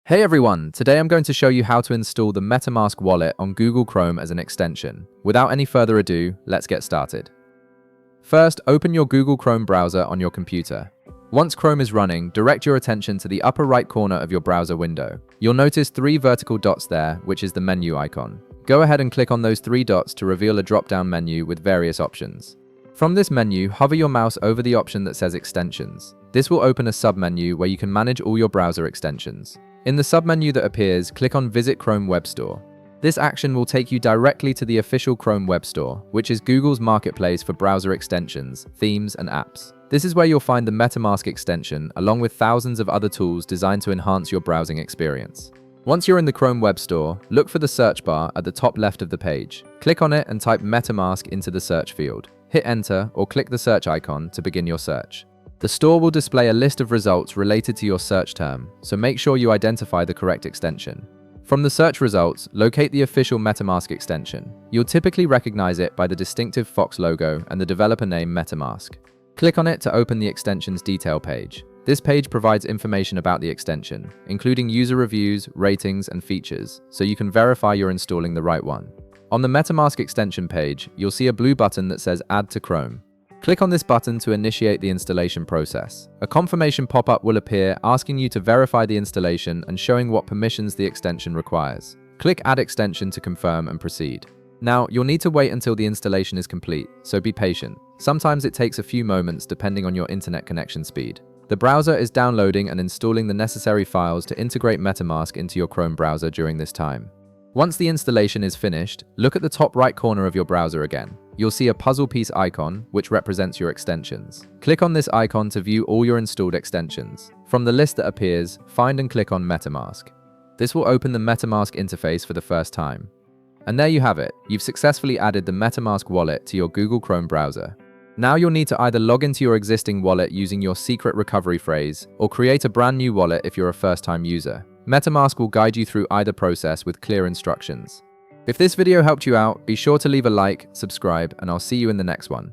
Hey everyone, today I'm going to show you how to install the MetaMask wallet on Google Chrome as an extension. Without any further ado, let's get started. First, open your Google Chrome browser on your computer. Once Chrome is running, direct your attention to the upper right corner of your browser window. You'll notice 3 vertical dots there, which is the menu icon. Go ahead and click on those 3 dots to reveal a drop-down menu with various options. From this menu, hover your mouse over the option that says Extensions. This will open a submenu where you can manage all your browser extensions. In the submenu that appears, click on Visit Chrome Web Store. This action will take you directly to the official Chrome Web Store, which is Google's marketplace for browser extensions, themes, and apps. This is where you'll find the MetaMask extension, along with thousands of other tools designed to enhance your browsing experience. Once you're in the Chrome Web Store, look for the search bar at the top left of the page. Click on it and type MetaMask into the search field. Hit Enter or click the search icon to begin your search. The store will display a list of results related to your search term, so make sure you identify the correct extension. From the search results, locate the official MetaMask extension. You'll typically recognize it by the distinctive fox logo and the developer name MetaMask. Click on it to open the extension's detail page. This page provides information about the extension, including user reviews, ratings, and features, so you can verify you're installing the right one. On the MetaMask extension page, you'll see a blue button that says Add to Chrome. Click on this button to initiate the installation process. A confirmation pop-up will appear asking you to verify the installation and showing what permissions the extension requires. Click Add Extension to confirm and proceed. Now, you'll need to wait until the installation is complete, so be patient. Sometimes it takes a few moments depending on your internet connection speed. The browser is downloading and installing the necessary files to integrate MetaMask into your Chrome browser during this time. Once the installation is finished, look at the top right corner of your browser again. You'll see a puzzle piece icon, which represents your extensions. Click on this icon to view all your installed extensions. From the list that appears, find and click on MetaMask. This will open the MetaMask interface for the first time. And there you have it. You've successfully added the MetaMask wallet to your Google Chrome browser. Now you'll need to either log into your existing wallet using your secret recovery phrase, or create a brand new wallet if you're a first-time user. MetaMask will guide you through either process with clear instructions. If this video helped you out, be sure to leave a like, subscribe, and I'll see you in the next one.